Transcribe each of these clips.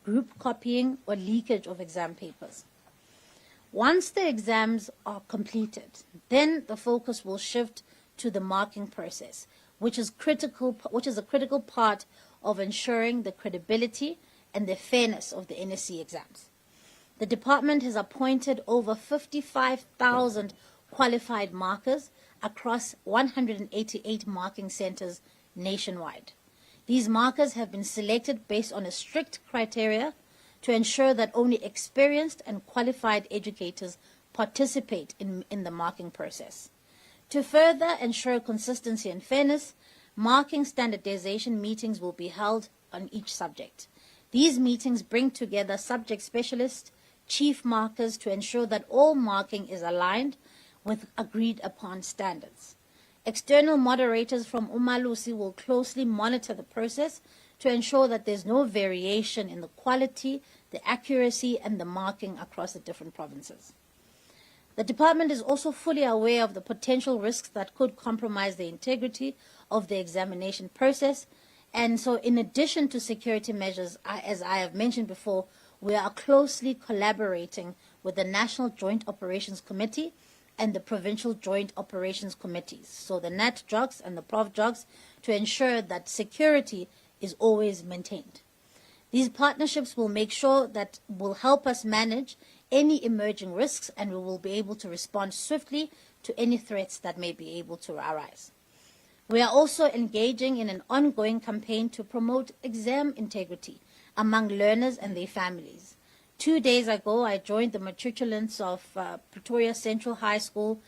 group copying or leakage of exam papers. Once the exams are completed, then the focus will shift to the marking process, which is a critical part of ensuring the credibility and the fairness of the NSC exams. The department has appointed over 55,000 qualified markers across 188 marking centers nationwide. These markers have been selected based on a strict criteria to ensure that only experienced and qualified educators participate in the marking process. To further ensure consistency and fairness, marking standardization meetings will be held on each subject. These meetings bring together subject specialists, chief markers to ensure that all marking is aligned with agreed upon standards. External moderators from Umalusi will closely monitor the process to ensure that there's no variation in the quality, the accuracy, and the marking across the different provinces. The department is also fully aware of the potential risks that could compromise the integrity of the examination process. And so in addition to security measures, as I have mentioned before, we are closely collaborating with the National Joint Operations Committee and the Provincial Joint Operations Committees, so the NatJogs and the ProvJogs, to ensure that security is always maintained. These partnerships will make sure that will help us manage any emerging risks, and we will be able to respond swiftly to any threats that may be able to arise. We are also engaging in an ongoing campaign to promote exam integrity among learners and their families. 2 days ago, I joined the matriculants of Pretoria Central High School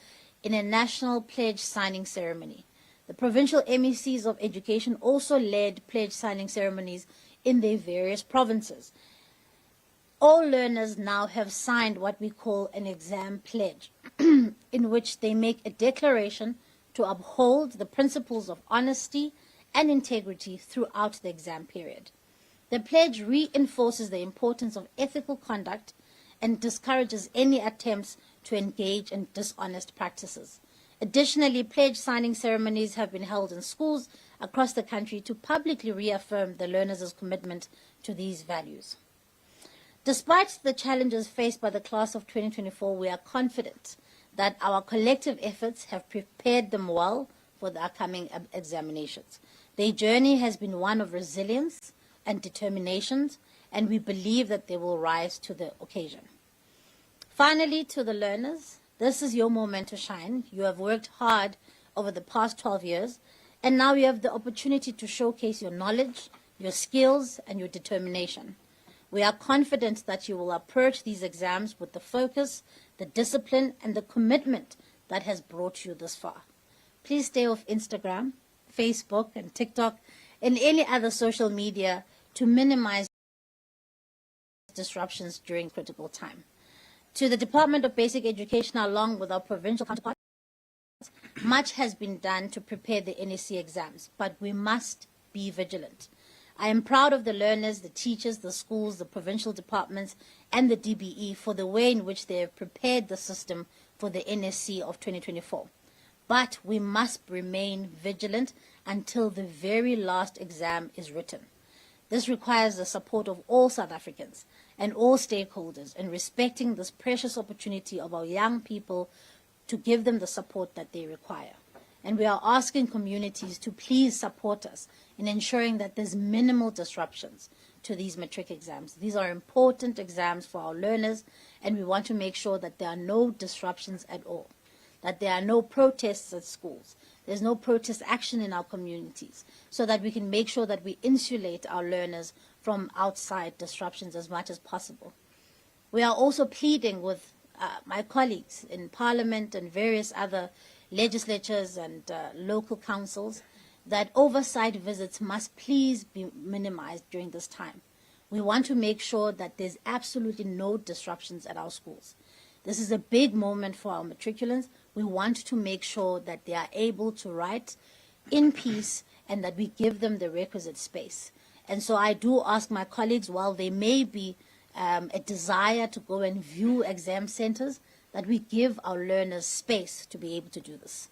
in a national pledge signing ceremony. The provincial MECs of education also led pledge signing ceremonies in their various provinces. All learners now have signed what we call an exam pledge, in which they make a declaration to uphold the principles of honesty and integrity throughout the exam period. The pledge reinforces the importance of ethical conduct and discourages any attempts to engage in dishonest practices. Additionally, pledge signing ceremonies have been held in schools across the country to publicly reaffirm the learners' commitment to these values. Despite the challenges faced by the class of 2024, we are confident that our collective efforts have prepared them well for the upcoming examinations. Their journey has been one of resilience and determination, and we believe that they will rise to the occasion. Finally, to the learners, this is your moment to shine. You have worked hard over the past 12 years, and now you have the opportunity to showcase your knowledge, your skills, and your determination. We are confident that you will approach these exams with the focus, the discipline, and the commitment that has brought you this far. Please stay off Instagram, Facebook, and TikTok, and any other social media to minimize disruptions during critical time. To the Department of Basic Education, along with our provincial counterparts, much has been done to prepare the NSC exams, but we must be vigilant. I am proud of the learners, the teachers, the schools, the provincial departments, and the DBE for the way in which they have prepared the system for the NSC of 2024. But we must remain vigilant until the very last exam is written. This requires the support of all South Africans and all stakeholders in respecting this precious opportunity of our young people to give them the support that they require. And we are asking communities to please support us in ensuring that there's minimal disruptions to these matric exams. These are important exams for our learners, and we want to make sure that there are no disruptions at all, that there are no protests at schools, there's no protest action in our communities, so that we can make sure that we insulate our learners from outside disruptions as much as possible. We are also pleading with my colleagues in Parliament and various other legislatures and local councils that oversight visits must please be minimized during this time. We want to make sure that there's absolutely no disruptions at our schools. This is a big moment for our matriculants. We want to make sure that they are able to write in peace and that we give them the requisite space. And so I do ask my colleagues, while there may be a desire to go and view exam centers, that we give our learners space to be able to do this.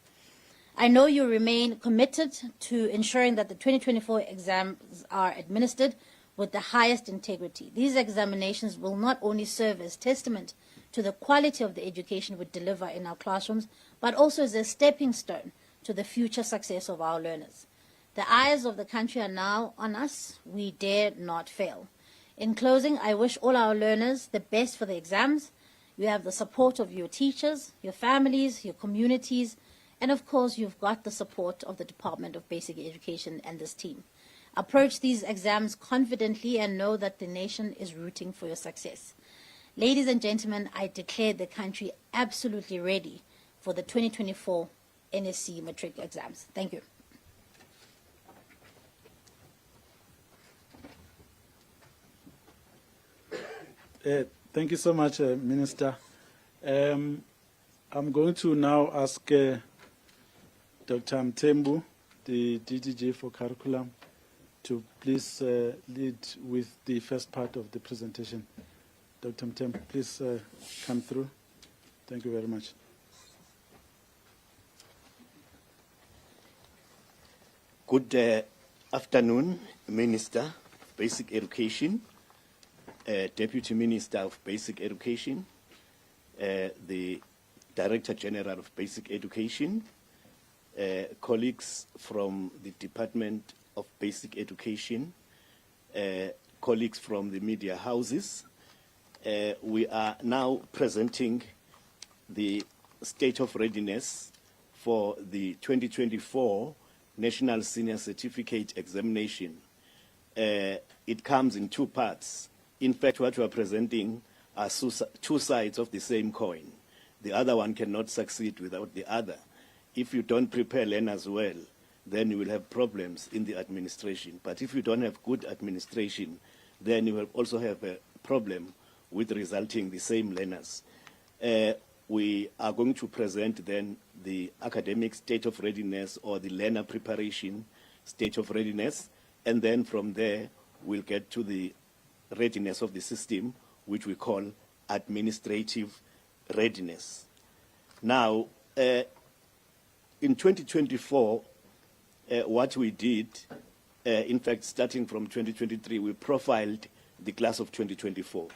I know you remain committed to ensuring that the 2024 exams are administered with the highest integrity. These examinations will not only serve as testament to the quality of the education we deliver in our classrooms, but also as a stepping stone to the future success of our learners. The eyes of the country are now on us. We dare not fail. In closing, I wish all our learners the best for the exams. You have the support of your teachers, your families, your communities, and of course, you've got the support of the Department of Basic Education and this team. Approach these exams confidently and know that the nation is rooting for your success. Ladies and gentlemen, I declare the country absolutely ready for the 2024 NSC Matric Exams. Thank you. Thank you so much, Minister. I'm going to now ask Dr. Mthembu, the DDG for Curriculum, to please lead with the first part of the presentation. Dr. Mthembu, please come through. Thank you very much. Good afternoon, Minister of Basic Education, Deputy Minister of Basic Education, the Director General of Basic Education, colleagues from the Department of Basic Education, colleagues from the media houses. We are now presenting the state of readiness for the 2024 National Senior Certificate Examination. It comes in two parts. In fact, what we are presenting are two sides of the same coin. The other one cannot succeed without the other. If you don't prepare learners well, then you will have problems in the administration. But if you don't have good administration, then you will also have a problem with resulting the same learners. We are going to present then the academic state of readiness or the learner preparation state of readiness, and then from there we'll get to the readiness of the system, which we call administrative readiness. Now, in 2024, what we did, in fact, starting from 2023, we profiled the class of 2024.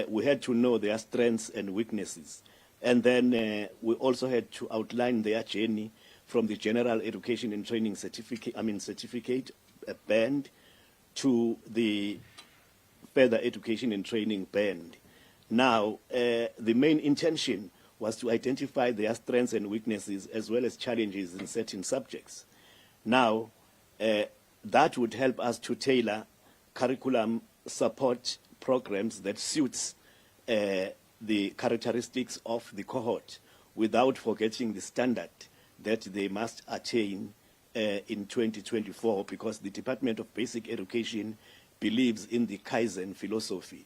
We had to know their strengths and weaknesses. And then we also had to outline their journey from the General Education and Training certificate band to the Further Education and Training band. Now, the main intention was to identify their strengths and weaknesses as well as challenges in certain subjects. Now, that would help us to tailor curriculum support programs that suits the characteristics of the cohort without forgetting the standard that they must attain in 2024, because the Department of Basic Education believes in the Kaizen philosophy,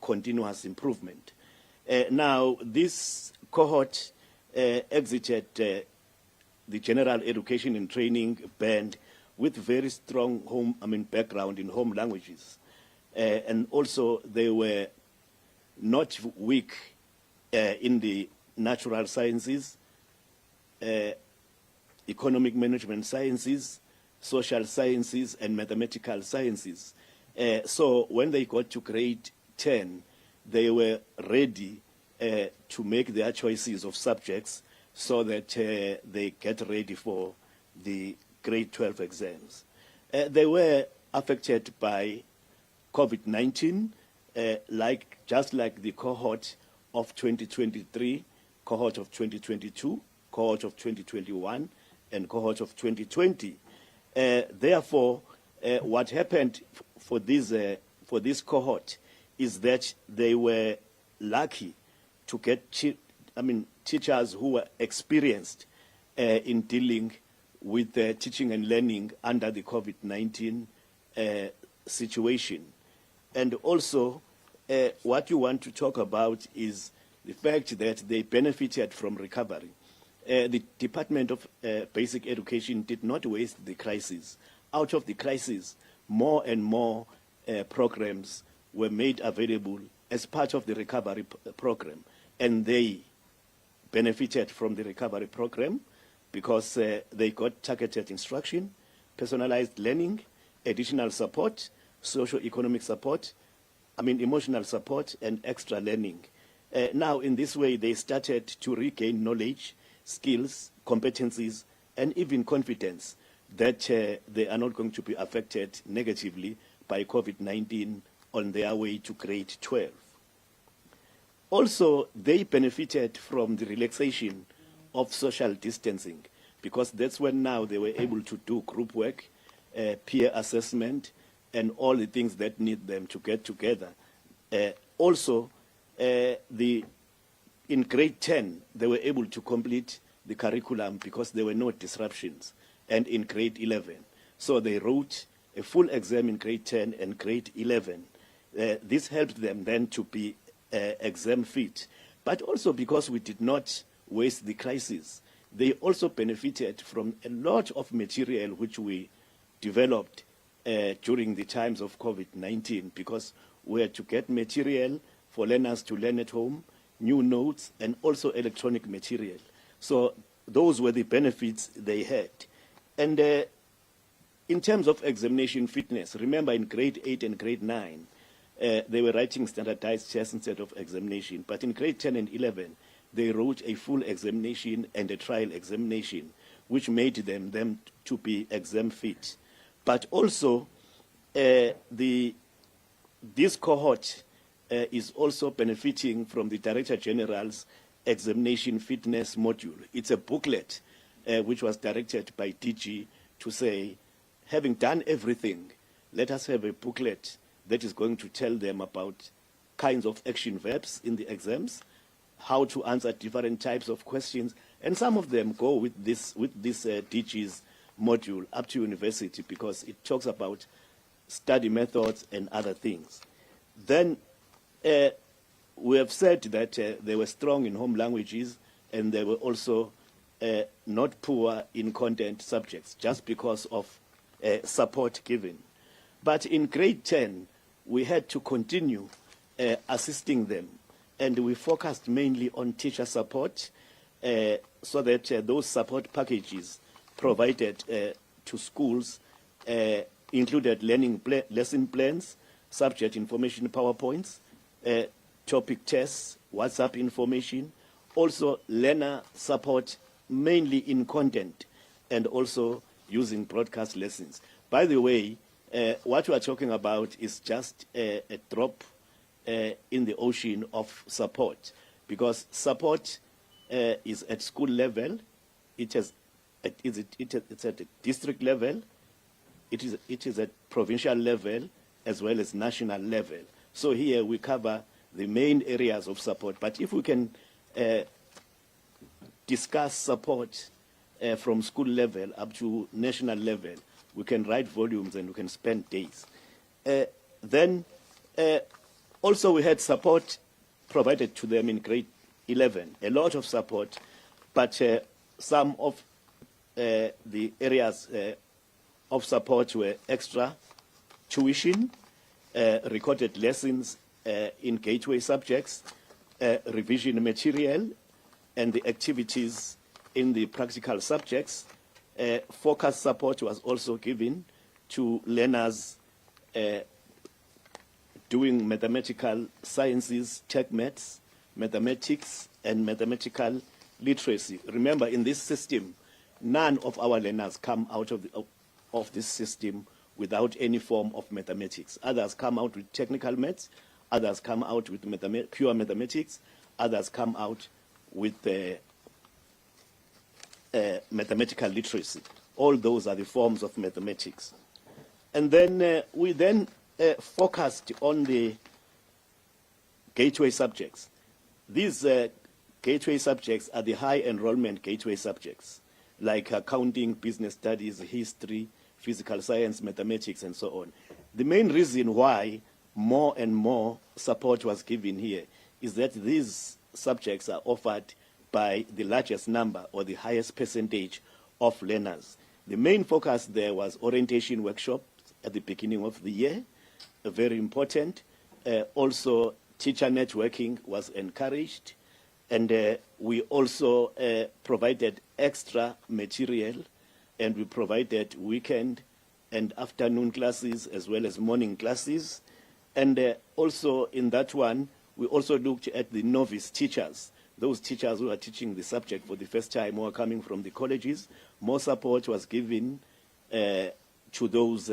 continuous improvement. Now, this cohort exited the General Education and Training band with very strong background in home languages. And also they were not weak in the natural sciences, economic management sciences, social sciences, and mathematical sciences. So when they got to grade 10, they were ready to make their choices of subjects so that they get ready for the grade 12 exams. They were affected by COVID-19, just like the cohort of 2023, cohort of 2022, cohort of 2021, and cohort of 2020. Therefore, what happened for this cohort is that they were lucky to get teachers who were experienced in dealing with teaching and learning under the COVID-19 situation. And also, what you want to talk about is the fact that they benefited from recovery. The Department of Basic Education did not waste the crisis. Out of the crisis, more and more programs were made available as part of the recovery program. And they benefited from the recovery program because they got targeted instruction, personalized learning, additional support, socio-economic support, emotional support and extra learning. Now, in this way, they started to regain knowledge, skills, competencies, and even confidence that they are not going to be affected negatively by COVID-19 on their way to grade 12. Also, they benefited from the relaxation of social distancing, because that's when now they were able to do group work, peer assessment, and all the things that need them to get together. Also, in grade 10, they were able to complete the curriculum because there were no disruptions, and in grade 11. So they wrote a full exam in grade 10 and grade 11. This helped them then to be exam fit. But also because we did not waste the crisis, they also benefited from a lot of material which we developed during the times of COVID-19, because we had to get material for learners to learn at home, new notes, and also electronic material. So those were the benefits they had. And in terms of examination fitness, remember in grade 8 and grade 9, they were writing standardized tests instead of examination. But in grade 10 and 11, they wrote a full examination and a trial examination, which made them to be exam fit. But also, this cohort is also benefiting from the Director General's examination fitness module. It's a booklet which was directed by DG to say, having done everything, let us have a booklet that is going to tell them about kinds of action verbs in the exams, how to answer different types of questions, and some of them go with this DG's module up to university, because it talks about study methods and other things. Then we have said that they were strong in home languages, and they were also not poor in content subjects, just because of support given. But in grade 10, we had to continue assisting them, and we focused mainly on teacher support, so that those support packages provided to schools included lesson plans, subject information PowerPoints, topic tests, WhatsApp information, also learner support mainly in content, and also using broadcast lessons. By the way, what we are talking about is just a drop in the ocean of support, because support is at school level, it's at the district level, it is at provincial level, as well as national level. So here we cover the main areas of support. But if we can discuss support from school level up to national level, we can write volumes and we can spend days. Then also we had support provided to them in grade 11, a lot of support, but some of the areas of support were extra tuition, recorded lessons in gateway subjects, revision material, and the activities in the practical subjects. Focus support was also given to learners doing mathematical sciences, tech maths, mathematics, and mathematical literacy. Remember, in this system, none of our learners come out of this system without any form of mathematics. Others come out with technical maths, others come out with pure mathematics, others come out with mathematical literacy. All those are the forms of mathematics. And then we then focused on the gateway subjects. These gateway subjects are the high enrollment gateway subjects, like accounting, business studies, history, physical science, mathematics, and so on. The main reason why more and more support was given here is that these subjects are offered by the largest number or the highest percentage of learners. The main focus there was orientation workshops at the beginning of the year, very important. Also, teacher networking was encouraged, and we also provided extra material, and we provided weekend and afternoon classes as well as morning classes. And also in that one, we also looked at the novice teachers, those teachers who are teaching the subject for the first time, who are coming from the colleges. More support was given to those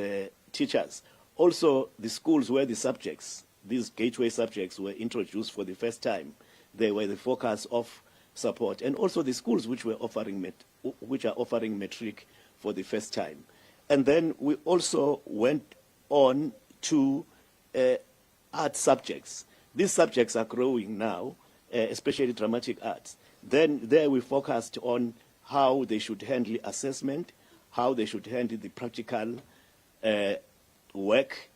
teachers. Also, the schools where the subjects, these gateway subjects, were introduced for the first time, they were the focus of support. And also the schools which are offering Matric for the first time. And then we also went on to art subjects. These subjects are growing now, especially dramatic arts. Then there we focused on how they should handle assessment, how they should handle the practical work,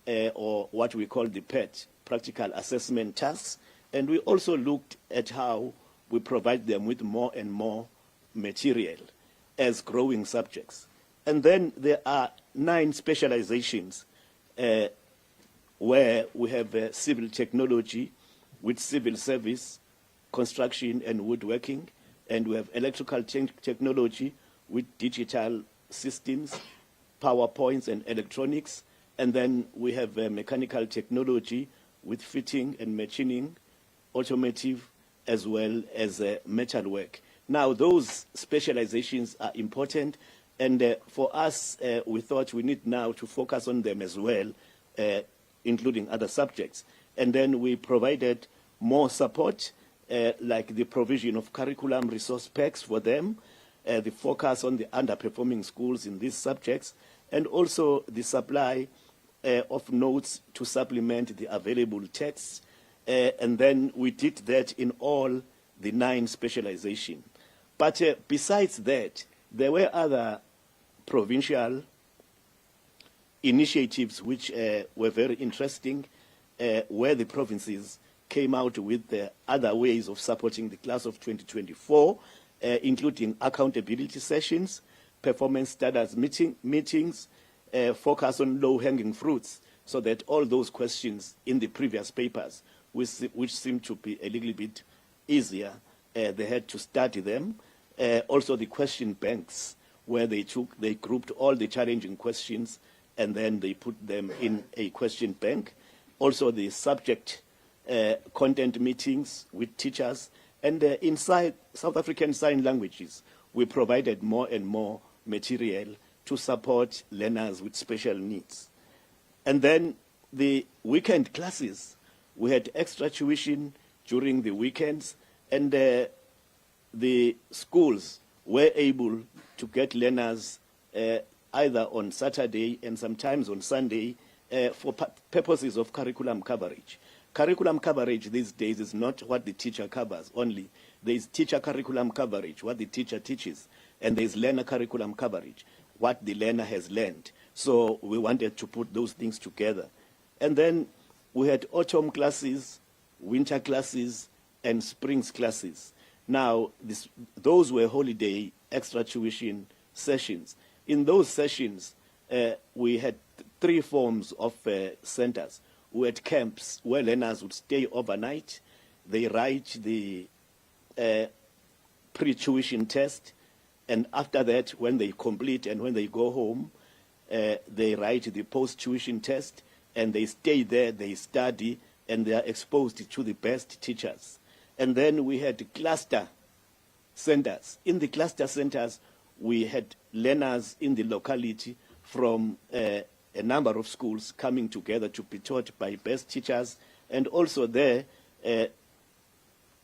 or what we call the PET, practical assessment tasks. And we also looked at how we provide them with more and more material as growing subjects. And then there are 9 specializations where we have civil technology with civil service, construction and woodworking, and we have electrical technology with digital systems, PowerPoints and electronics, and then we have mechanical technology with fitting and machining, automotive, as well as metalwork. Now, those specializations are important, and for us, we thought we need now to focus on them as well, including other subjects. And then we provided more support, like the provision of curriculum resource packs for them, the focus on the underperforming schools in these subjects, and also the supply of notes to supplement the available texts. And then we did that in all the 9 specializations. But besides that, there were other provincial initiatives which were very interesting, where the provinces came out with other ways of supporting the class of 2024, including accountability sessions, performance standards meetings, focus on low-hanging fruits, so that all those questions in the previous papers, which seemed to be a little bit easier, they had to study them. Also the question banks, where they grouped all the challenging questions and then they put them in a question bank. Also the subject content meetings with teachers. And inside South African Sign Languages, we provided more and more material to support learners with special needs. And then the weekend classes, we had extra tuition during the weekends, and the schools were able to get learners either on Saturday and sometimes on Sunday for purposes of curriculum coverage. Curriculum coverage these days is not what the teacher covers only. There is teacher curriculum coverage, what the teacher teaches, and there is learner curriculum coverage, what the learner has learned. So we wanted to put those things together. And then we had autumn classes, winter classes, and springs classes. Now, those were holiday extra tuition sessions. In those sessions, we had 3 forms of centers. We had camps where learners would stay overnight. They write the pre-tuition test, and after that, when they complete and when they go home, they write the post-tuition test, and they stay there, they study, and they are exposed to the best teachers. And then we had cluster centers. In the cluster centers, we had learners in the locality from a number of schools coming together to be taught by best teachers. And also there,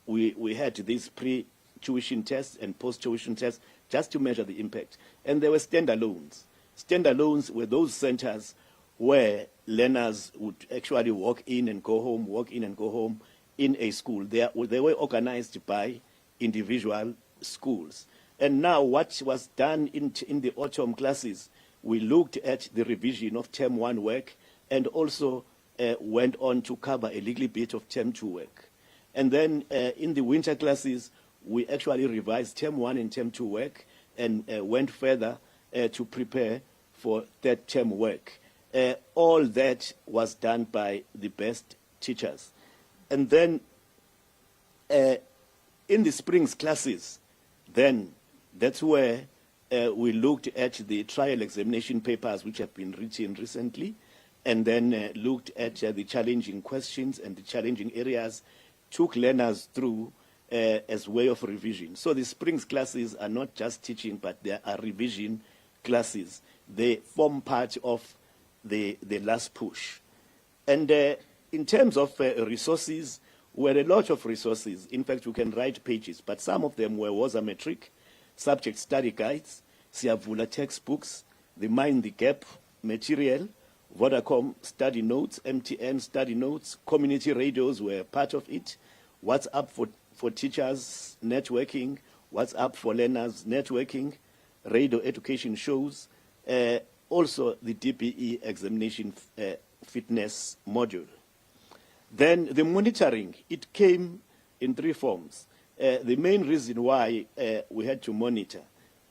we had these pre-tuition tests and post-tuition tests just to measure the impact. And there were standalones. Standalones were those centers where learners would actually walk in and go home, in a school. They were organized by individual schools. And now what was done in the autumn classes, we looked at the revision of Term 1 work and also went on to cover a little bit of Term 2 work. And then in the winter classes, we actually revised Term 1 and Term 2 work and went further to prepare for that term work. All that was done by the best teachers. And then in the springs classes, then that's where we looked at the trial examination papers which have been written recently, and then looked at the challenging questions and the challenging areas, took learners through as way of revision. So the Springs classes are not just teaching, but they are revision classes. They form part of the last push. And in terms of resources, were a lot of resources. In fact, you can write pages, but some of them were Matric, subject study guides, Siyavula textbooks, the Mind the Gap material, Vodacom study notes, MTN study notes, community radios were part of it, WhatsApp for teachers networking, WhatsApp for learners networking, radio education shows, also the DPE examination fitness module. Then the monitoring, it came in three forms. The main reason why we had to monitor,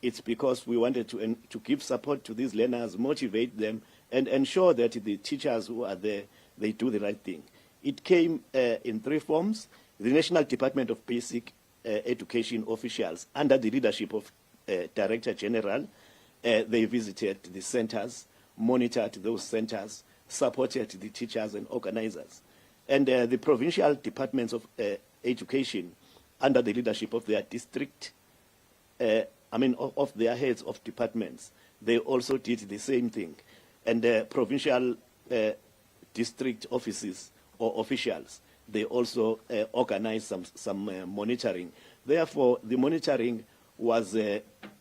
it's because we wanted to give support to these learners, motivate them, and ensure that the teachers who are there, they do the right thing. It came in three forms. The National Department of Basic Education officials, under the leadership of Director General, they visited the centers, monitored those centers, supported the teachers and organizers. And the provincial departments of education, under the leadership of their district, of their heads of departments, they also did the same thing. And the provincial district offices or officials, they also organized some monitoring. Therefore, the monitoring was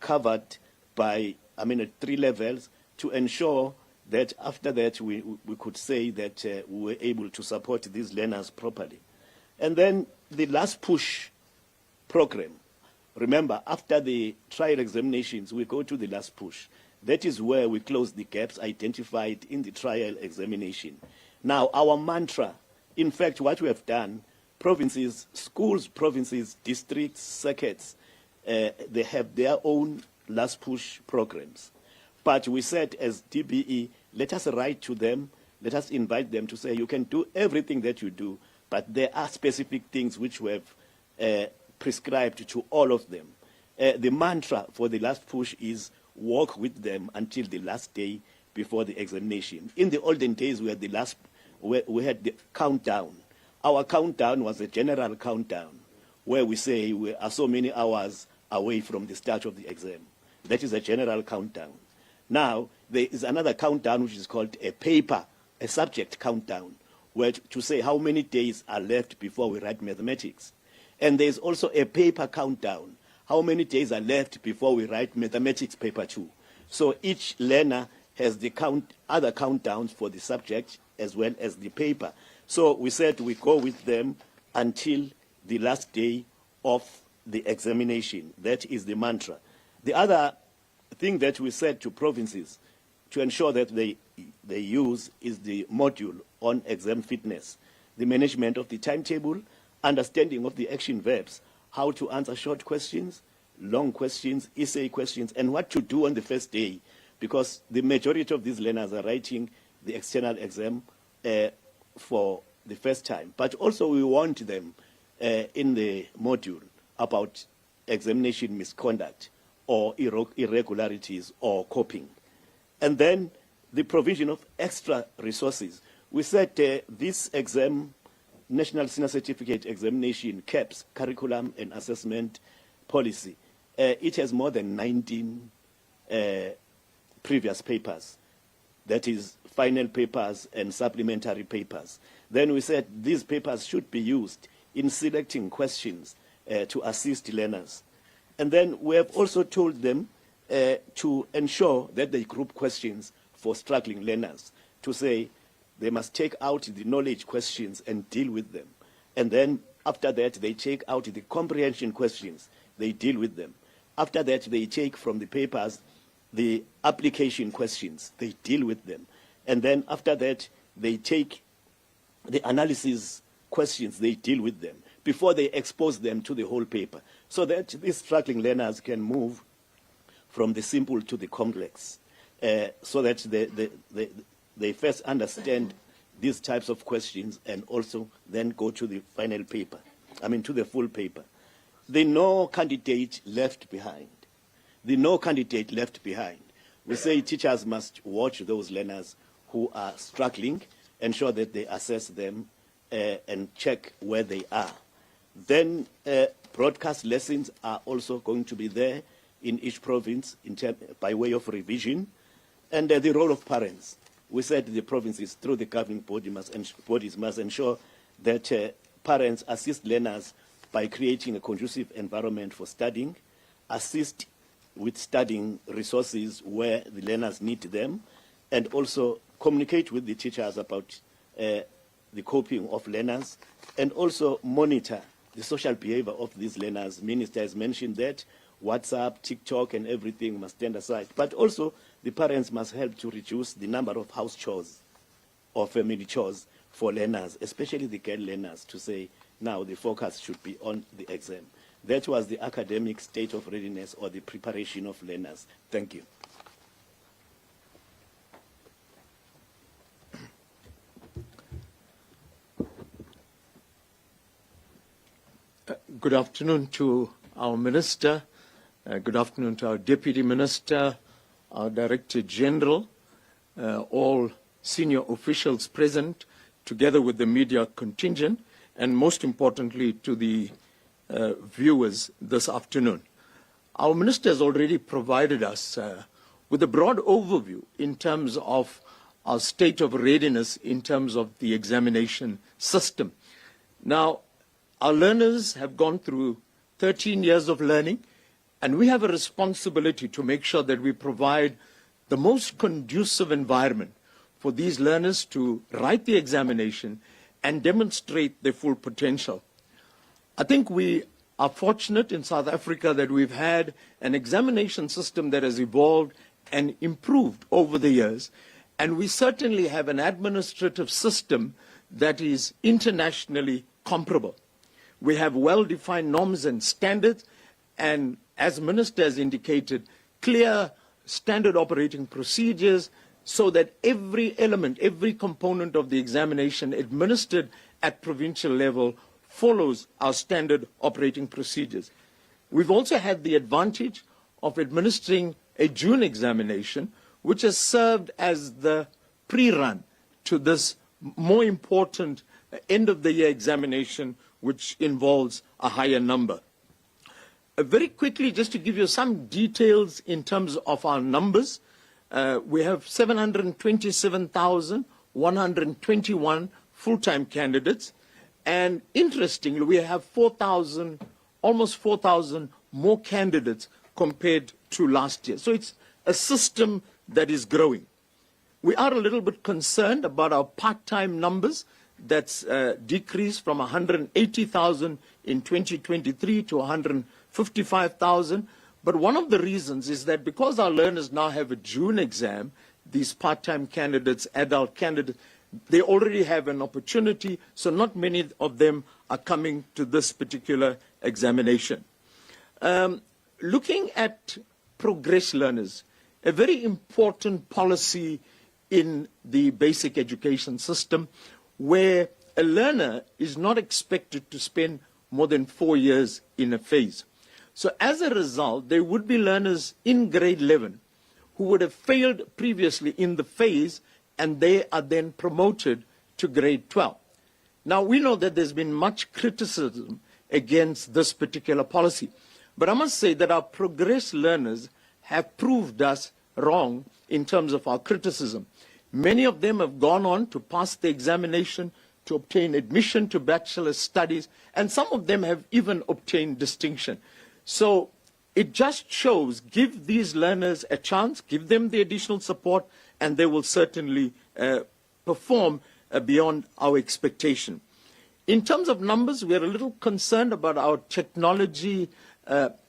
covered by, at 3 levels to ensure that after that we could say that we were able to support these learners properly. And then the last push program. Remember, after the trial examinations, we go to the last push. That is where we close the gaps identified in the trial examination. Now, our mantra, in fact, what we have done, provinces, schools, provinces, districts, circuits, they have their own last push programs. But we said as DBE, let us write to them, let us invite them to say, you can do everything that you do, but there are specific things which we have prescribed to all of them. The mantra for the last push is work with them until the last day before the examination. In the olden days, we had the countdown. Our countdown was a general countdown where we say we are so many hours away from the start of the exam. That is a general countdown. Now, there is another countdown which is called a subject countdown, where to say how many days are left before we write mathematics. And there's also a paper countdown, how many days are left before we write mathematics paper 2. So each learner has the other countdowns for the subject as well as the paper. So we said we go with them until the last day of the examination. That is the mantra. The other thing that we said to provinces to ensure that they use is the module on exam fitness, the management of the timetable, understanding of the action verbs, how to answer short questions, long questions, essay questions, and what to do on the first day, because the majority of these learners are writing the external exam for the first time. But also we want them in the module about examination misconduct or irregularities or copying. And then the provision of extra resources. We said this exam, National Senior Certificate Examination, CAPS, Curriculum and Assessment Policy, it has more than 19 previous papers. That is final papers and supplementary papers. Then we said these papers should be used in selecting questions to assist learners. And then we have also told them to ensure that they group questions for struggling learners, to say they must take out the knowledge questions and deal with them. And then after that, they take out the comprehension questions, they deal with them. After that, they take from the papers the application questions, they deal with them. And then after that, they take the analysis questions, they deal with them, before they expose them to the whole paper, so that these struggling learners can move from the simple to the complex, so that they first understand these types of questions and also then go to the final paper, to the full paper. There are no candidate left behind. the no candidate left behind. We say teachers must watch those learners who are struggling, ensure that they assess them and check where they are. Then broadcast lessons are also going to be there in each province by way of revision. And the role of parents. We said the provinces, through the governing bodies, must ensure that parents assist learners by creating a conducive environment for studying, assist with studying resources where the learners need them, and also communicate with the teachers about the coping of learners, and also monitor the social behavior of these learners. Minister has mentioned that WhatsApp, TikTok, and everything must stand aside. But also, the parents must help to reduce the number of house chores or family chores for learners, especially the girl learners, to say, now the focus should be on the exam. That was the academic state of readiness or the preparation of learners. Thank you. Good afternoon to our Minister. Good afternoon to our Deputy Minister, our Director General, all senior officials present, together with the media contingent, and most importantly to the viewers this afternoon. Our Minister has already provided us with a broad overview in terms of our state of readiness in terms of the examination system. Now, our learners have gone through 13 years of learning, and we have a responsibility to make sure that we provide the most conducive environment for these learners to write the examination and demonstrate their full potential. I think we are fortunate in South Africa that we've had an examination system that has evolved and improved over the years, and we certainly have an administrative system that is internationally comparable. We have well-defined norms and standards, and as Minister has indicated, clear standard operating procedures so that every element, every component of the examination administered at provincial level follows our standard operating procedures. We've also had the advantage of administering a June examination, which has served as the pre-run to this more important end-of-the-year examination, which involves a higher number. Very quickly, just to give you some details in terms of our numbers, we have 727,121 full-time candidates, and interestingly, we have 4,000, almost 4,000 more candidates compared to last year. So it's a system that is growing. We are a little bit concerned about our part-time numbers. That's decreased from 180,000 in 2023 to 155,000. But one of the reasons is that because our learners now have a June exam, these part-time candidates, adult candidates, they already have an opportunity, so not many of them are coming to this particular examination. Looking at progress learners, a very important policy in the basic education system, where a learner is not expected to spend more than 4 years in a phase. So as a result, there would be learners in grade 11 who would have failed previously in the phase, and they are then promoted to grade 12. Now, we know that there's been much criticism against this particular policy, but I must say that our progress learners have proved us wrong in terms of our criticism. Many of them have gone on to pass the examination, to obtain admission to bachelor's studies, and some of them have even obtained distinction. So it just shows, give these learners a chance, give them the additional support, and they will certainly perform beyond our expectation. In terms of numbers, we are a little concerned about our technology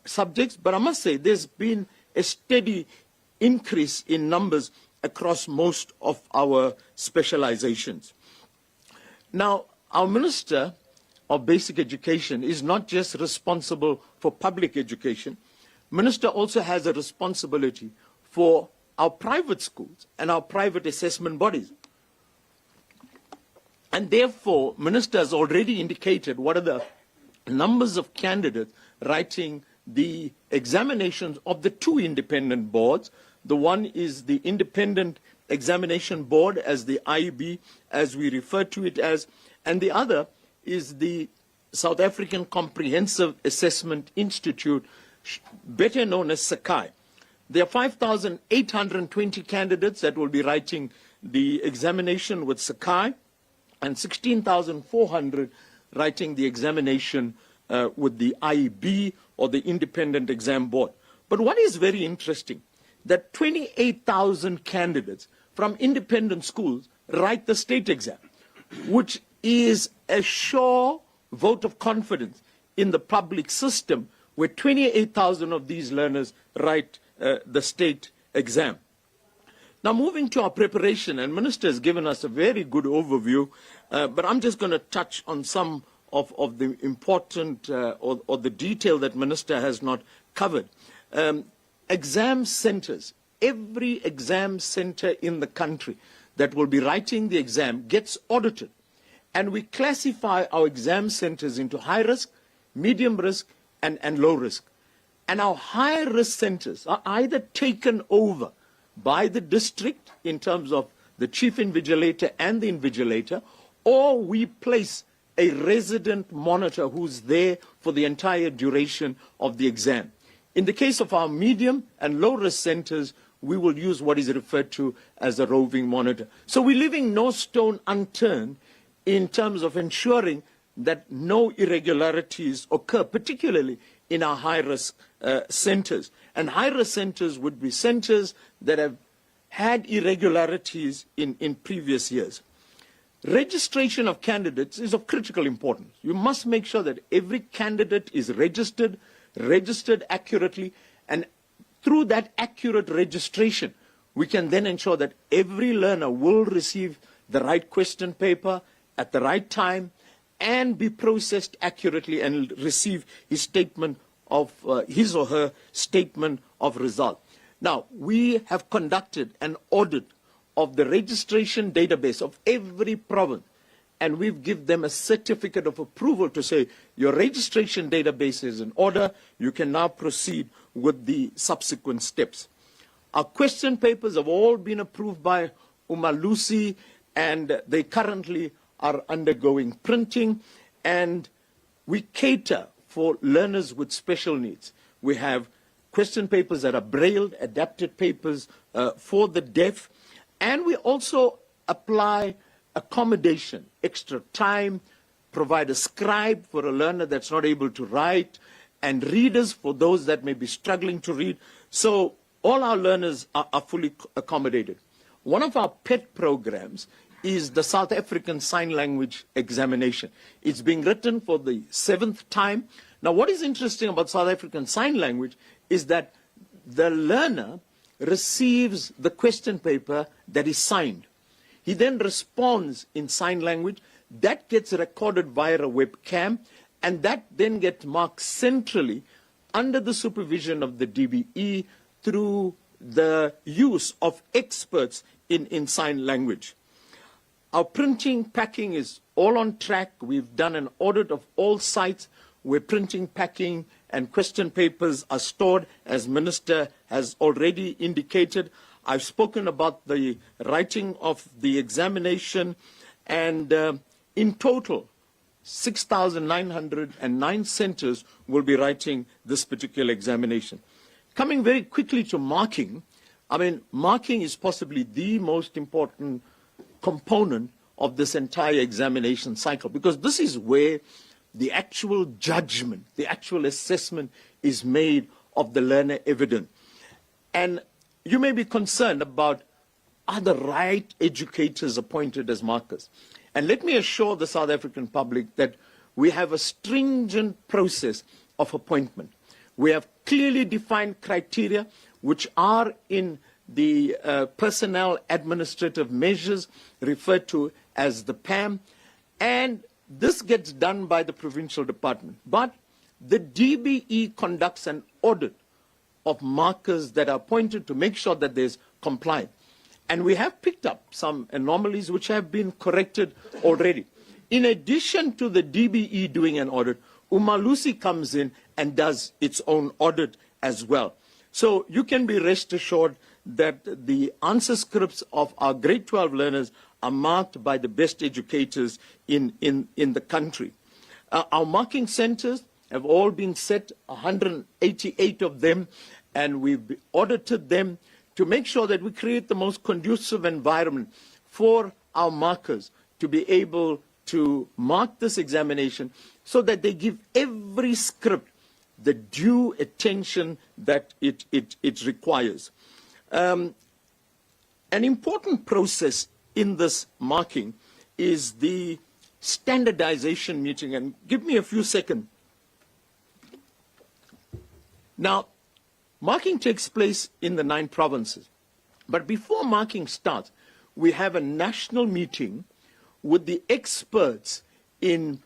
subjects, but I must say there's been a steady increase in numbers across most of our specializations. Now, our Minister of Basic Education is not just responsible for public education. Minister also has a responsibility for our private schools and our private assessment bodies. And therefore, Minister has already indicated what are the numbers of candidates writing the examinations of the two independent boards. The one is the Independent Examination Board, as the IB, as we refer to it as, and the other is the South African Comprehensive Assessment Institute, better known as Sakai. There are 5,820 candidates that will be writing the examination with Sakai, and 16,400 writing the examination with the IB, or the Independent Exam Board. But what is very interesting, that 28,000 candidates from independent schools write the state exam, which is a sure vote of confidence in the public system, where 28,000 of these learners write the state exam. Now, moving to our preparation, and Minister has given us a very good overview, but I'm just going to touch on some of the important or the detail that Minister has not covered. Exam centers, every exam center in the country that will be writing the exam gets audited. And we classify our exam centers into high risk, medium risk, and low risk. And our high risk centers are either taken over by the district in terms of the chief invigilator and the invigilator, or we place a resident monitor who's there for the entire duration of the exam. In the case of our medium and low risk centers, we will use what is referred to as a roving monitor. So we're leaving no stone unturned in terms of ensuring that no irregularities occur, particularly in our high-risk centers. And high-risk centers would be centers that have had irregularities in previous years. Registration of candidates is of critical importance. You must make sure that every candidate is registered accurately, and through that accurate registration, we can then ensure that every learner will receive the right question paper at the right time and be processed accurately and receive his statement of his or her statement of result. Now, we have conducted an audit of the registration database of every province, and we've given them a certificate of approval to say your registration database is in order, you can now proceed with the subsequent steps. Our question papers have all been approved by Umalusi, and they currently are undergoing printing, and we cater for learners with special needs. We have question papers that are brailled, adapted papers for the deaf, and we also apply accommodation, extra time, provide a scribe for a learner that's not able to write, and readers for those that may be struggling to read. So all our learners are fully accommodated. One of our pet programs is the South African Sign Language examination. It's being written for the 7th time. Now, what is interesting about South African Sign Language is that the learner receives the question paper that is signed. He then responds in sign language. That gets recorded via a webcam, and that then gets marked centrally under the supervision of the DBE through the use of experts in sign language. Our printing, packing is all on track. We've done an audit of all sites where printing, packing, and question papers are stored, as Minister has already indicated. I've spoken about the writing of the examination, and in total, 6,909 centers will be writing this particular examination. Coming very quickly to marking, I mean, marking is possibly the most important component of this entire examination cycle, because this is where the actual judgment, the actual assessment is made of the learner evident. And you may be concerned about, are the right educators appointed as markers? And let me assure the South African public that we have a stringent process of appointment. We have clearly defined criteria which are in the personnel administrative measures referred to as the PAM, and this gets done by the provincial department. But the DBE conducts an audit of markers that are appointed to make sure that there's compliance. And we have picked up some anomalies which have been corrected already. In addition to the DBE doing an audit, Umalusi comes in and does its own audit as well. So you can be rest assured that the answer scripts of our grade 12 learners are marked by the best educators in the country. Our marking centers have all been set, 188 of them, and we've audited them to make sure that we create the most conducive environment for our markers to be able to mark this examination so that they give every script the due attention that it requires. An important process in this marking is the standardization meeting. And give me a few seconds. Now, marking takes place in the 9 provinces. But before marking starts, we have a national meeting with the experts in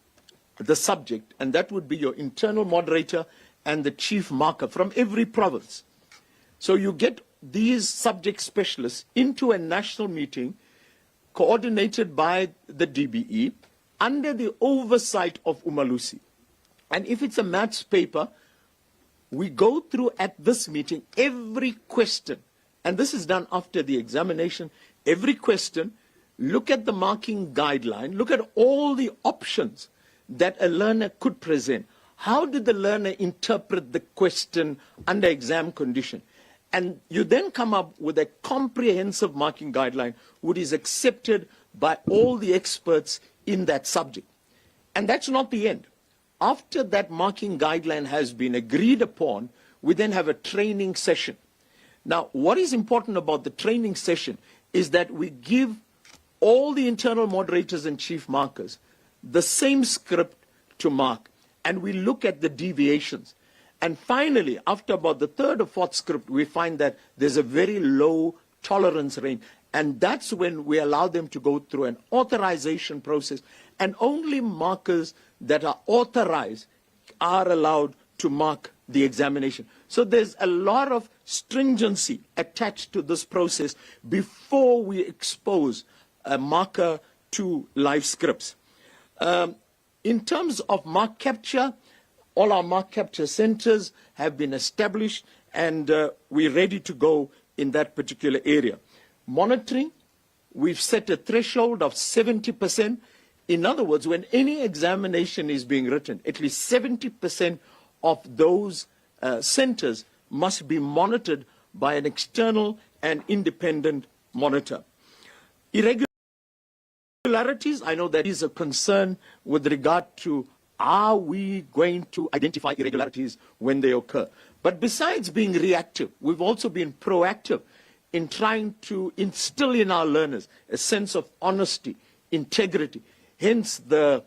the subject, and that would be your internal moderator and the chief marker from every province. So you get these subject specialists into a national meeting coordinated by the DBE under the oversight of Umalusi. And if it's a maths paper, we go through at this meeting every question, and this is done after the examination, every question, look at the marking guideline, look at all the options that a learner could present. How did the learner interpret the question under exam condition? And you then come up with a comprehensive marking guideline which is accepted by all the experts in that subject. And that's not the end. After that marking guideline has been agreed upon, we then have a training session. Now, what is important about the training session is that we give all the internal moderators and chief markers the same script to mark, and we look at the deviations. And finally, after about the 3rd or 4th script, we find that there's a very low tolerance range, and that's when we allow them to go through an authorization process, and only markers that are authorized are allowed to mark the examination. So there's a lot of stringency attached to this process before we expose a marker to live scripts. In terms of mark capture, all our mark capture centers have been established, and we're ready to go in that particular area. Monitoring, we've set a threshold of 70%. In other words, when any examination is being written, at least 70% of those centers must be monitored by an external and independent monitor. Irregularities, I know that is a concern with regard to are we going to identify irregularities when they occur. But besides being reactive, we've also been proactive in trying to instill in our learners a sense of honesty, integrity. Hence the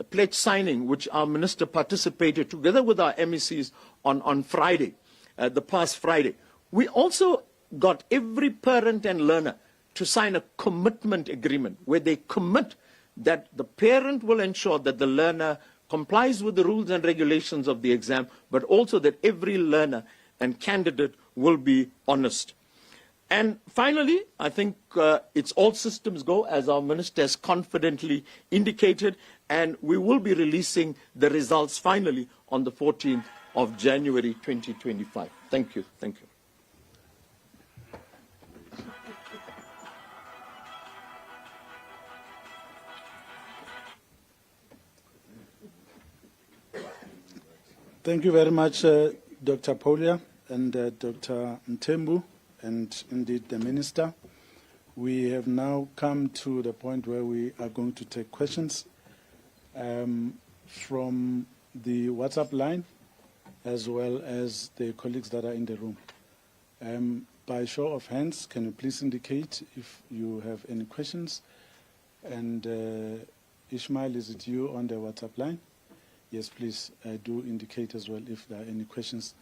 pledge signing, which our minister participated together with our MECs on Friday, the past Friday. We also got every parent and learner to sign a commitment agreement where they commit that the parent will ensure that the learner complies with the rules and regulations of the exam, but also that every learner and candidate will be honest. And finally, I think it's all systems go, as our minister has confidently indicated, and we will be releasing the results finally on the 14th of January 2025. Thank you. Thank you. Thank you very much, Dr. Paulia and Dr. Mthembu, and indeed the Minister. We have now come to the point where we are going to take questions from the WhatsApp line as well as the colleagues that are in the room. By show of hands, can you please indicate if you have any questions? And Ishmael, is it you on the WhatsApp line? Yes, please do indicate as well if there are any questions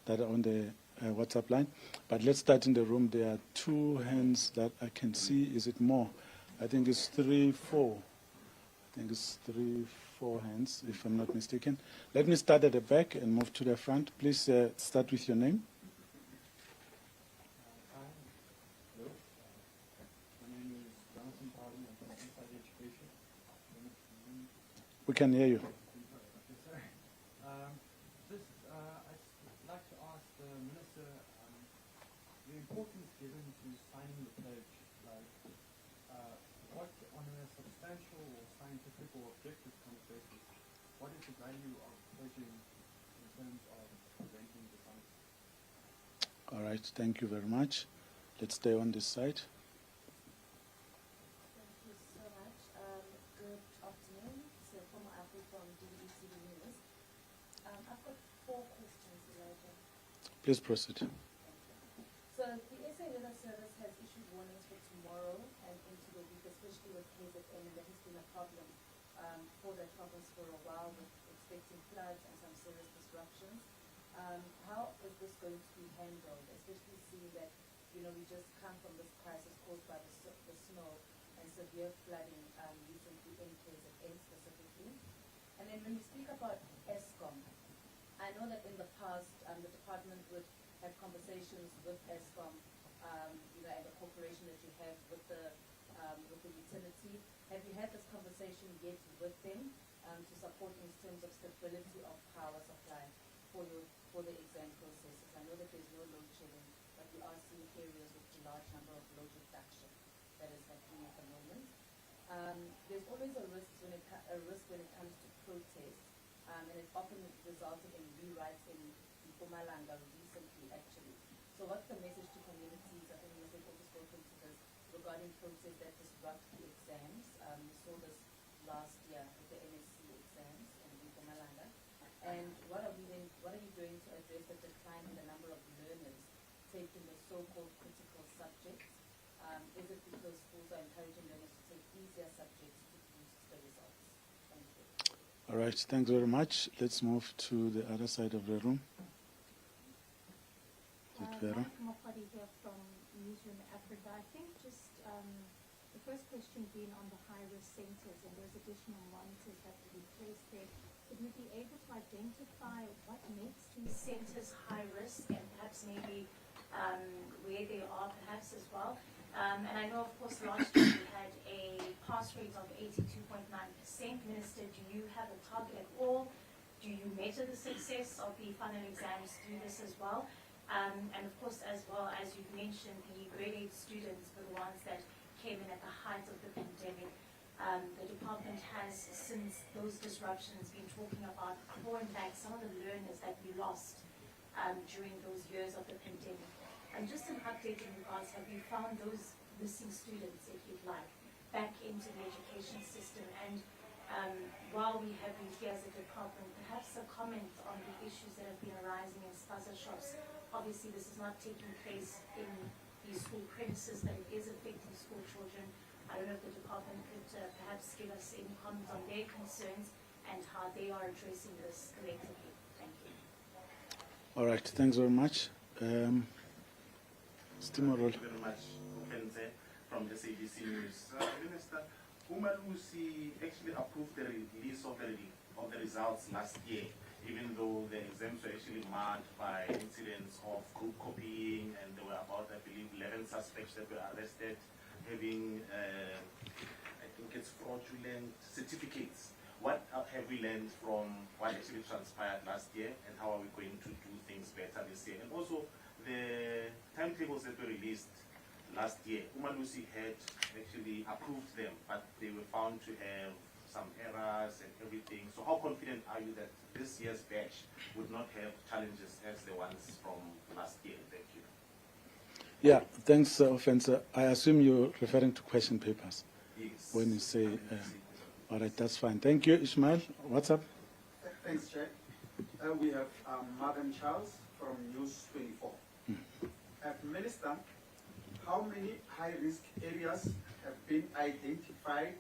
that are on the WhatsApp line. But let's start in the room. There are 2 hands that I can see. Is it more? I think it's 3, 4. I think it's 3, 4 hands, if I'm not mistaken. Let me start at the back and move to the front. Please start with your name. We can hear you. Minister, the importance given to signing the pledge, like what on a substantial or scientific or objective kind of basis, what is the value of pledging in terms of preventing dishonesty? All right, thank you very much. Let's stay on this side. Thank you so much. Good afternoon. It's former Apple from Mdntv News. I've got 4 questions, Elijah. Please proceed. So the SA Weather Service has issued warnings for tomorrow and into the week, especially with KZN, and that has been a problem for that province for a while, with expecting floods and some serious disruptions. How is this going to be handled, especially seeing that, you know, we just come from this crisis caused by the snow and severe flooding recently in KZN specifically? And then when you speak about ESCOM, I know that in the past the department would have conversations with ESCOM, you know, and the cooperation that you have with the utility. Have you had this conversation yet with them to support in terms of stability of power supply for the exam processes? I know that there's no load shedding, but we are seeing areas with a large number of load reduction that is happening at the moment. There's always a risk when it comes to protests, and it's often resulted in rewrites in Mpumalanga recently, actually. So what's the message to communities? I think we've also spoken to this regarding protests that disrupt the exams. We saw this last year with the NSC exams in Mpumalanga. And what are you doing to address the decline in the number of learners taking the so-called critical subjects? Is it because schools are encouraging learners to take easier subjects to boost the results? Thank you. All right, thanks very much. Let's move to the other side of the room. Vera. Mokwadi here from Newsroom Africa. I think just the first question being on the high-risk centres, and there's additional monitors that will be placed there. Would we be able to identify what makes these centres high risk, and perhaps maybe where they are perhaps as well? And I know, of course, last year we had a pass rate of 82.9%. Minister, do you have a target at all? Do you measure the success of the final exams through this as well? And of course, as well as you've mentioned, the grade 8 students were the ones that came in at the height of the pandemic. The department has, since those disruptions, been talking about clawing back some of the learners that we lost during those years of the pandemic. And just an update in regards, have you found those missing students, if you'd like, back into the education system? And while we have you here as a department, perhaps a comment on the issues that have been arising in spaza shops. Obviously, this is not taking place in the school premises, but it is affecting school children. I don't know if the department could perhaps give us any comments on their concerns and how they are addressing this collectively. Thank you. All right, thanks very much. Thank you very much, Ukenze from the SABC News. Minister, Umalusi actually approved the release of the results last year, even though the exams were actually marked by incidents of group copying, and there were about, I believe, 11 suspects that were arrested having, I think it's fraudulent certificates. What have we learned from what actually transpired last year, and how are we going to do things better this year? And also, the timetables that were released last year, Umalusi had actually approved them, but they were found to have some errors and everything. So how confident are you that this year's batch would not have challenges as the ones from last year? Thank you. Yeah, thanks, Offenser. I assume you're referring to question papers. Yes. When you say, all right, that's fine. Thank you, Ishmael. What's up? Thanks, Chair. We have Madam Charles from News 24. Minister, how many high-risk areas have been identified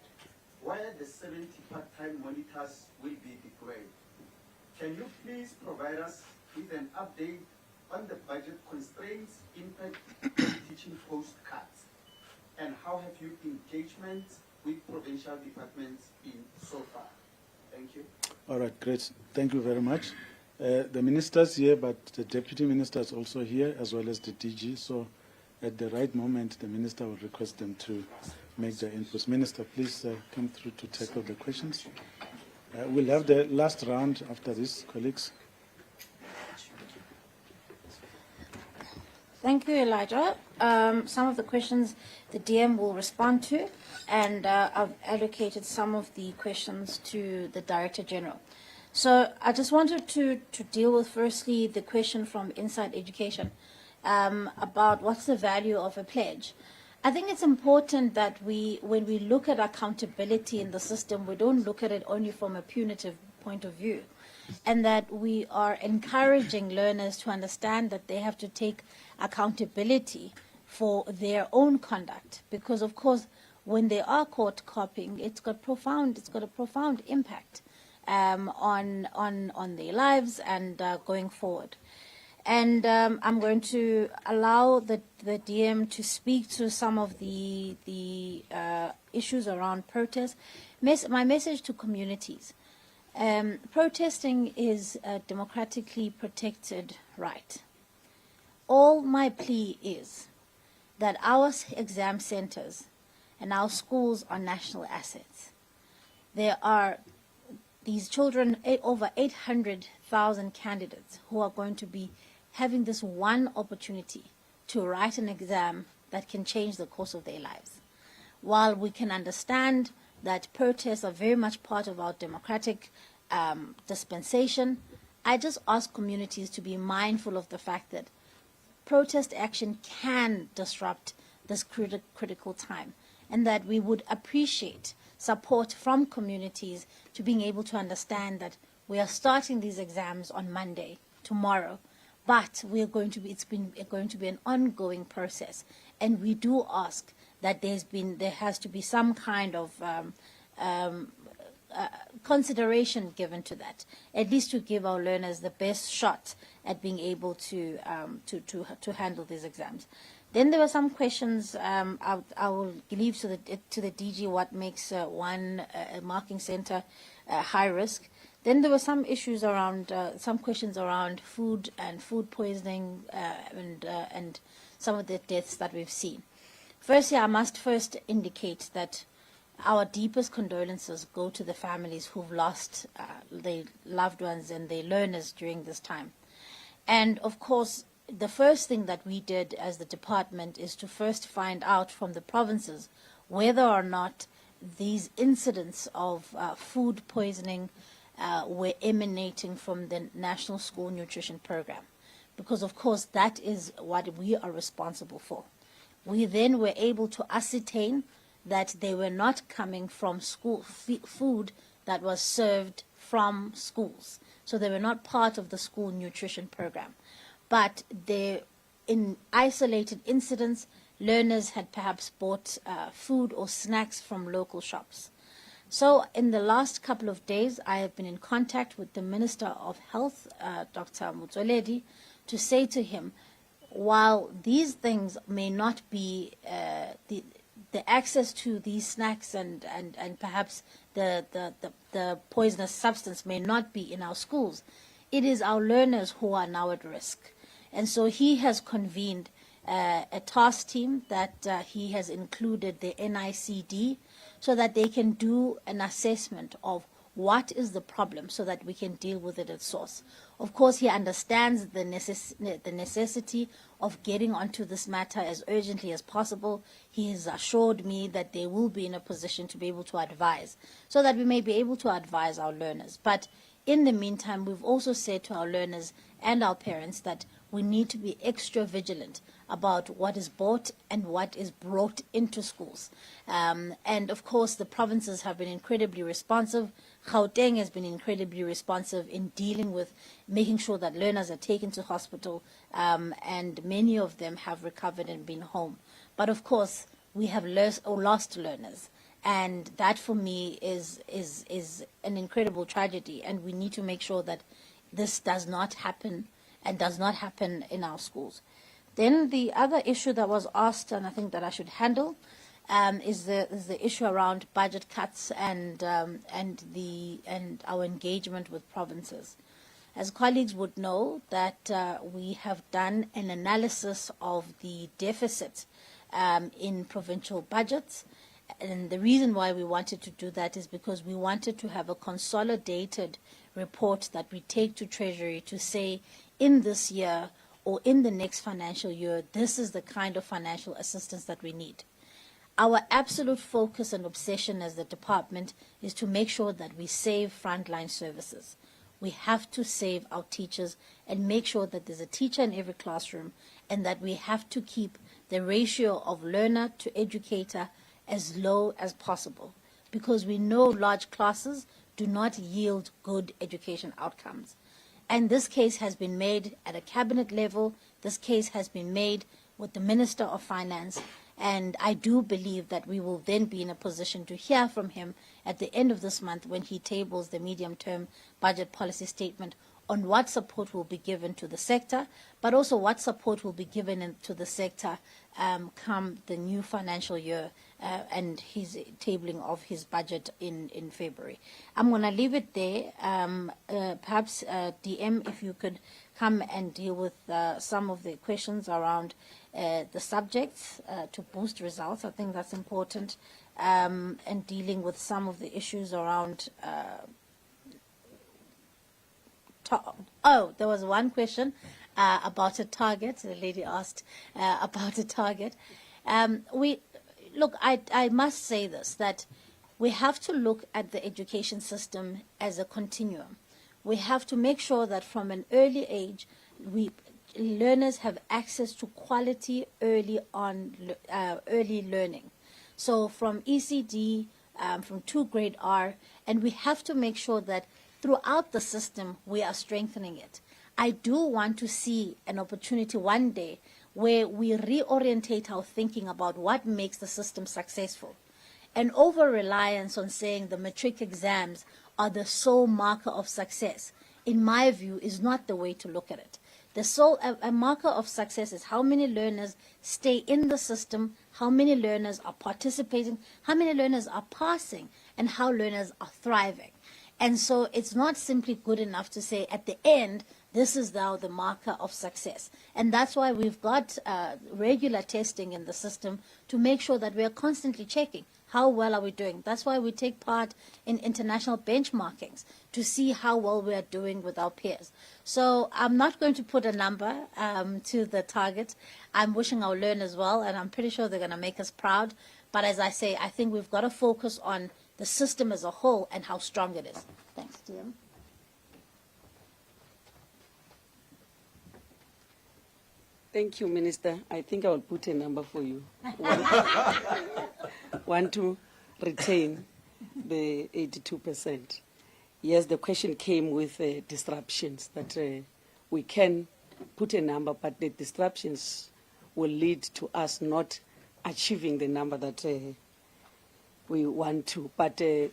where the 70 part-time monitors will be deployed? Can you please provide us with an update on the budget constraints impact on teaching post cuts? And how have your engagement with provincial departments been so far? Thank you. All right, great. Thank you very much. The minister's here, but the deputy minister is also here, as well as the DG. So at the right moment, the minister will request them to make their inputs. Minister, please come through to tackle the questions. We'll have the last round after this, colleagues. Thank you, Elijah. Some of the questions the DM will respond to, and I've allocated some of the questions to the Director General. So I just wanted to deal with firstly the question from Inside Education about what's the value of a pledge. I think it's important that when we look at accountability in the system, we don't look at it only from a punitive point of view, and that we are encouraging learners to understand that they have to take accountability for their own conduct, because of course when they are caught copying, it's got a profound impact on their lives and going forward. And I'm going to allow the DM to speak to some of the issues around protest. My message to communities: protesting is a democratically protected right. All my plea is that our exam centers and our schools are national assets. There are these children, over 800,000 candidates, who are going to be having this one opportunity to write an exam that can change the course of their lives. While we can understand that protests are very much part of our democratic dispensation, I just ask communities to be mindful of the fact that protest action can disrupt this critical time, and that we would appreciate support from communities to being able to understand that we are starting these exams on Monday, tomorrow, but it's going to be an ongoing process, and we do ask that there has to be some kind of consideration given to that, at least to give our learners the best shot at being able to handle these exams. Then there were some questions. I will leave to the DG what makes one marking center high risk. Then there were some issues around, some questions around food and food poisoning and some of the deaths that we've seen. Firstly, I must first indicate that our deepest condolences go to the families who've lost their loved ones and their learners during this time. And of course, the first thing that we did as the department is to first find out from the provinces whether or not these incidents of food poisoning were emanating from the National School Nutrition Program, because of course that is what we are responsible for. We then were able to ascertain that they were not coming from school food that was served from schools, so they were not part of the school nutrition program, but in isolated incidents, learners had perhaps bought food or snacks from local shops. So in the last couple of days, I have been in contact with the Minister of Health, Dr. Motsoaledi, to say to him, while these things may not be, the access to these snacks and perhaps the poisonous substance may not be in our schools, it is our learners who are now at risk. And so he has convened a task team that he has included the NICD, so that they can do an assessment of what is the problem so that we can deal with it at source. Of course, he understands the necessity of getting onto this matter as urgently as possible. He has assured me that they will be in a position to be able to advise, so that we may be able to advise our learners. But in the meantime, we've also said to our learners and our parents that we need to be extra vigilant about what is bought and what is brought into schools. And of course, the provinces have been incredibly responsive. Gauteng has been incredibly responsive in dealing with making sure that learners are taken to hospital, and many of them have recovered and been home. But of course, we have lost learners. And that for me is an incredible tragedy, and we need to make sure that this does not happen and does not happen in our schools. Then the other issue that was asked, and I think that I should handle, is the issue around budget cuts and our engagement with provinces. As colleagues would know, that we have done an analysis of the deficit in provincial budgets. And the reason why we wanted to do that is because we wanted to have a consolidated report that we take to Treasury to say, in this year, or in the next financial year, this is the kind of financial assistance that we need. Our absolute focus and obsession as the department is to make sure that we save frontline services. We have to save our teachers and make sure that there's a teacher in every classroom, and that we have to keep the ratio of learner to educator as low as possible, because we know large classes do not yield good education outcomes. And this case has been made at a cabinet level. This case has been made with the Minister of Finance. And I do believe that we will then be in a position to hear from him at the end of this month when he tables the medium-term budget policy statement on what support will be given to the sector, but also what support will be given to the sector come the new financial year and his tabling of his budget in February. I'm going to leave it there. Perhaps, DM, if you could come and deal with some of the questions around the subjects to boost results. I think that's important, and dealing with some of the issues around there was one question about a target. The lady asked about a target. Look, I must say this, that we have to look at the education system as a continuum. We have to make sure that from an early age, learners have access to quality early learning. So from ECD, from 2 grade R, and we have to make sure that throughout the system we are strengthening it. I do want to see an opportunity one day where we reorientate our thinking about what makes the system successful. An over-reliance on saying the matric exams are the sole marker of success, in my view, is not the way to look at it. A marker of success is how many learners stay in the system, how many learners are participating, how many learners are passing, and how learners are thriving. And so it's not simply good enough to say at the end, this is now the marker of success. And that's why we've got regular testing in the system to make sure that we are constantly checking how well are we doing. That's why we take part in international benchmarkings to see how well we are doing with our peers. So I'm not going to put a number to the target. I'm wishing our learners well, and I'm pretty sure they're going to make us proud. But as I say, I think we've got to focus on the system as a whole and how strong it is. Thanks, DM. Thank you, Minister. I think I will put a number for you. Want to retain the 82%. Yes, the question came with disruptions that we can put a number, but the disruptions will lead to us not achieving the number that we want to. But the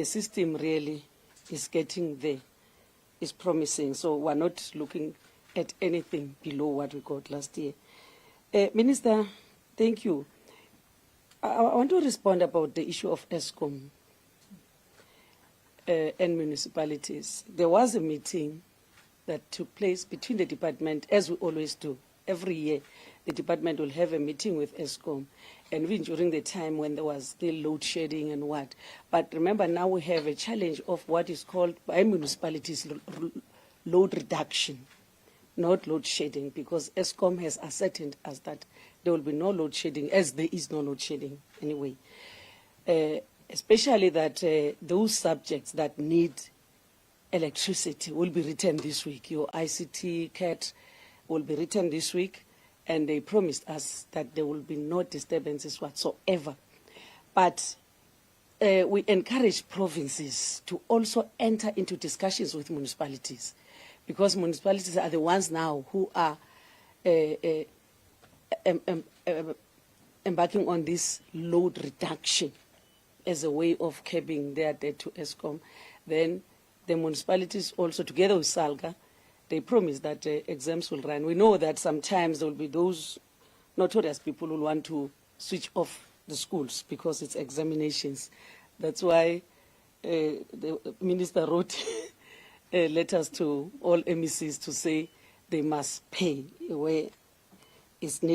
system really is getting there, is promising. So we're not looking at anything below what we got last year. Minister, thank you. I want to respond about the issue of ESCOM and municipalities. There was a meeting that took place between the department, as we always do. Every year, the department will have a meeting with ESCOM, and even during the time when there was still load shedding and what. But remember, now we have a challenge of what is called by municipalities load reduction, not load shedding, because ESCOM has ascertained us that there will be no load shedding, as there is no load shedding anyway. Especially that those subjects that need electricity will be written this week. Your ICT, CAT will be written this week, and they promised us that there will be no disturbances whatsoever. But we encourage provinces to also enter into discussions with municipalities, because municipalities are the ones now who are embarking on this load reduction as a way of curbing their debt to ESCOM. Then the municipalities also, together with SALGA, they promise that exams will run. We know that sometimes there will be those notorious people who want to switch off the schools because it's examinations. That's why the minister wrote letters to all MECs to say they must pay where it's needed.